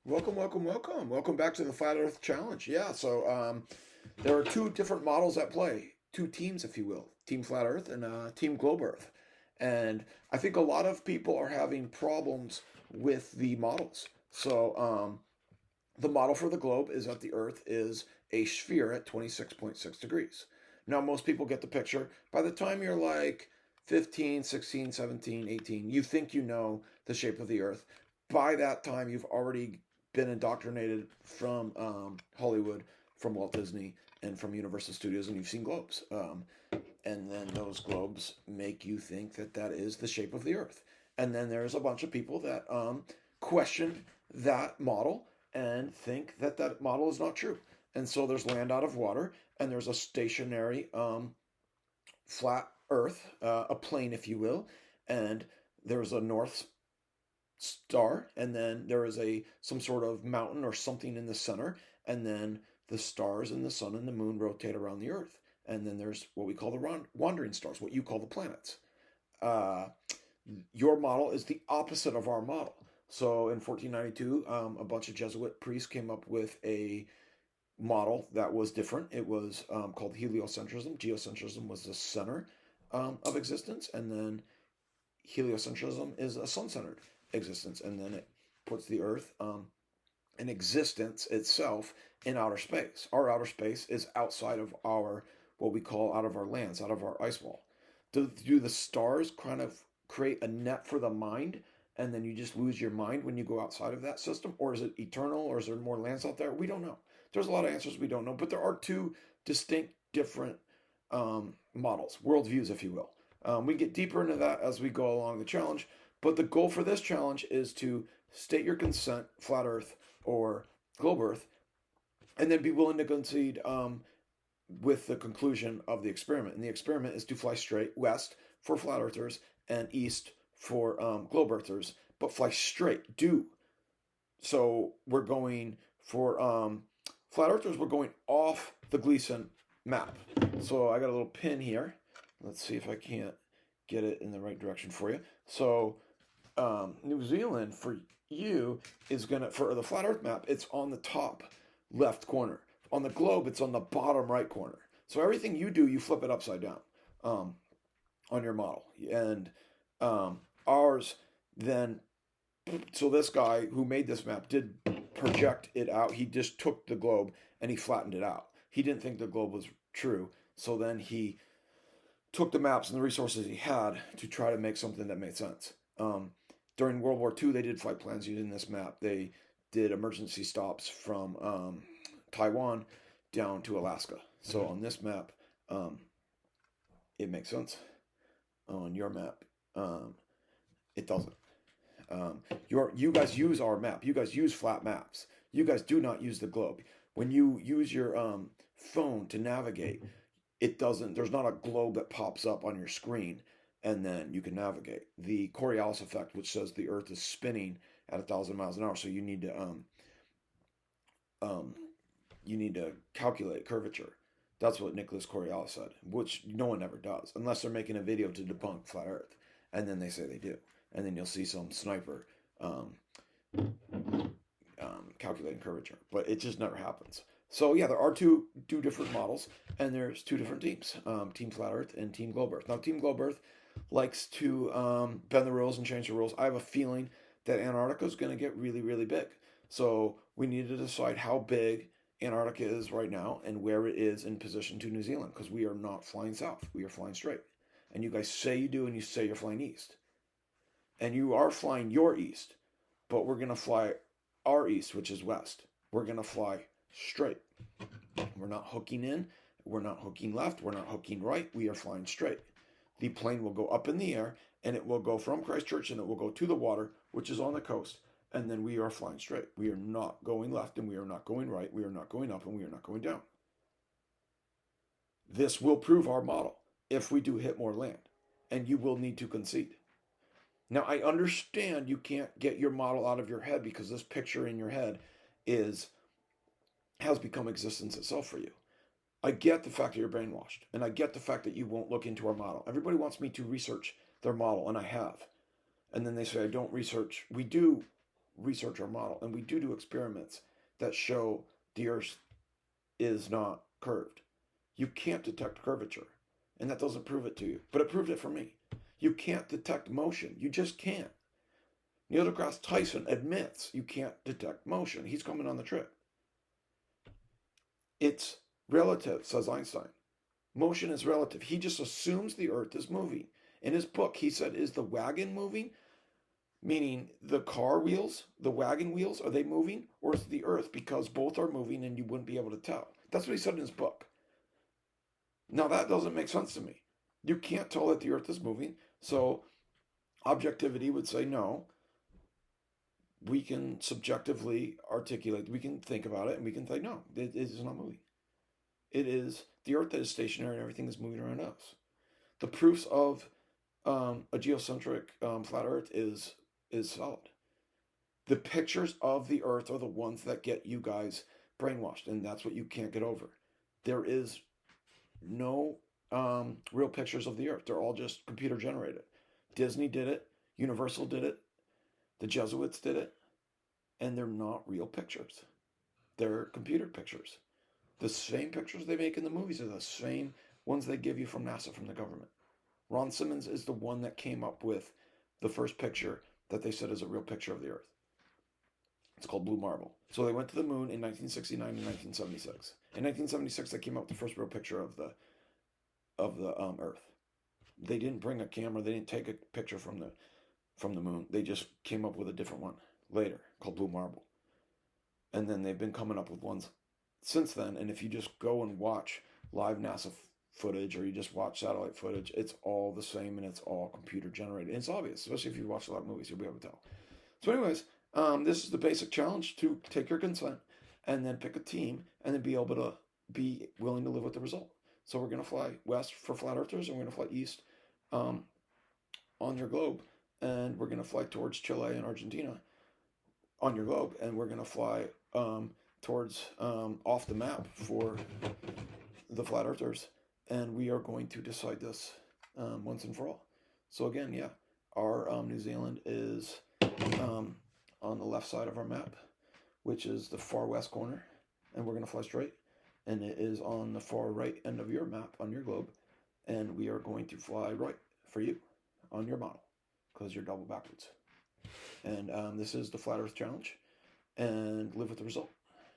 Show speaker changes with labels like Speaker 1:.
Speaker 1: Welcome, welcome, welcome. Welcome back to the Flat Earth Challenge. Yeah, so there are two different models at play, two teams, if you will, Team Flat Earth and Team Globe Earth. And I think a lot of people are having problems with the models. So the model for the globe is that the Earth is a sphere at 26.6 degrees. Now, most people get the picture. By the time you're like 15, 16, 17, 18, you think you know the shape of the Earth. By that time, you've already been indoctrinated from Hollywood, from Walt Disney, and from Universal Studios, and you've seen globes. And then those globes make you think that that is the shape of the Earth. And then there's a bunch of people that question that model and think that that model is not true. And so there's land out of water, and there's a stationary flat Earth, a plane, if you will, and there's a north star, and then there is a some sort of mountain or something in the center, and then the stars and the sun and the moon rotate around the Earth, and then there's what we call the wandering stars, what you call the planets. Uh, your model is the opposite of our model. So in 1492, a bunch of Jesuit priests came up with a model that was different. It was called heliocentrism. Geocentrism was the center of existence, and then heliocentrism is a sun-centered existence, and then it puts the Earth in existence itself in outer space. Our outer space is outside of our what we call out of our lands, out of our ice wall. Do the stars kind of create a net for the mind, and then you just lose your mind when you go outside of that system? Or is it eternal, or is there more lands out there? We don't know. There's a lot of answers we don't know, but there are two distinct, different models, worldviews, if you will. We get deeper into that as we go along the challenge, but the goal for this challenge is to state your consent, flat Earth or globe Earth, and then be willing to concede with the conclusion of the experiment. And the experiment is to fly straight west for flat earthers and east for globe earthers, but fly straight. So we're going for flat earthers, we're going off the Gleason map. So I got a little pin here. Let's see if I can't get it in the right direction for you. So New Zealand for you is gonna, for the flat Earth map, it's on the top left corner. On the globe, it's on the bottom right corner. So everything you do, you flip it upside down on your model. And ours then, so this guy who made this map did project it out. He just took the globe and he flattened it out. He didn't think the globe was true. So then he took the maps and the resources he had to try to make something that made sense. During World War II, they did flight plans using this map. They did emergency stops from Taiwan down to Alaska. So on this map, it makes sense. On your map, it doesn't. You guys use our map. You guys use flat maps. You guys do not use the globe. When you use your phone to navigate, it doesn't. There's not a globe that pops up on your screen and then you can navigate. The Coriolis effect, which says the Earth is spinning at 1,000 miles an hour, so you need to calculate curvature. That's what Nicholas Coriolis said, which no one ever does, unless they're making a video to debunk flat Earth, and then they say they do, and then you'll see some sniper calculating curvature, but it just never happens. So yeah, there are two different models, and there's two different teams, Team Flat Earth and Team Globe Earth. Now, Team Globe Earth likes to bend the rules and change the rules. I have a feeling that Antarctica is going to get really, really big. So we need to decide how big Antarctica is right now and where it is in position to New Zealand, because we are not flying south. We are flying straight. And you guys say you do, and you say you're flying east. And you are flying your east, but we're going to fly our east, which is west. We're going to fly straight. We're not hooking in. We're not hooking left. We're not hooking right. We are flying straight. The plane will go up in the air, and it will go from ChristChurch, and it will go to the water, which is on the coast, and then we are flying straight. We are not going left, and we are not going right. We are not going up, and we are not going down. This will prove our model if we do hit more land, and you will need to concede. Now, I understand you can't get your model out of your head because this picture in your head has become existence itself for you. I get the fact that you're brainwashed, and I get the fact that you won't look into our model. Everybody wants me to research their model, and I have. And then they say, I don't research. We do research our model, and we do experiments that show the Earth is not curved. You can't detect curvature, and that doesn't prove it to you, but it proved it for me. You can't detect motion. You just can't. Neil deGrasse Tyson admits you can't detect motion. He's coming on the trip. It's relative, says Einstein. Motion is relative. He just assumes the Earth is moving. In his book, he said, is the wagon moving? Meaning the car wheels, the wagon wheels, are they moving? Or is it the Earth? Because both are moving and you wouldn't be able to tell. That's what he said in his book. Now that doesn't make sense to me. You can't tell that the Earth is moving. So objectivity would say no. We can subjectively articulate, we can think about it, and we can think, no, it is not moving. It is the Earth that is stationary and everything is moving around us. The proofs of a geocentric flat Earth is solid. The pictures of the Earth are the ones that get you guys brainwashed, and that's what you can't get over. There is no real pictures of the Earth. They're all just computer generated. Disney did it. Universal did it. The Jesuits did it. And they're not real pictures. They're computer pictures. The same pictures they make in the movies are the same ones they give you from NASA, from the government. Ron Simmons is the one that came up with the first picture that they said is a real picture of the Earth. It's called Blue Marble. So they went to the moon in 1969 and 1976. In 1976, they came up with the first real picture of the Earth. They didn't bring a camera. They didn't take a picture from the moon. They just came up with a different one later called Blue Marble. And then they've been coming up with ones since then. And if you just go and watch live NASA footage, or you just watch satellite footage, it's all the same and it's all computer generated. And it's obvious, especially if you watch a lot of movies, you'll be able to tell. So anyways, this is the basic challenge: to take your consent and then pick a team and then be able to be willing to live with the result. So we're going to fly west for flat earthers, and we're going to fly east on your globe, and we're going to fly towards Chile and Argentina on your globe, and we're going to fly towards off the map for the flat earthers, and we are going to decide this once and for all. So again, yeah, our New Zealand is on the left side of our map, which is the far west corner, and we're going to fly straight. And it is on the far right end of your map on your globe, and we are going to fly right for you on your model, because you're double backwards. And this is the Flat Earth Challenge, and live with the result.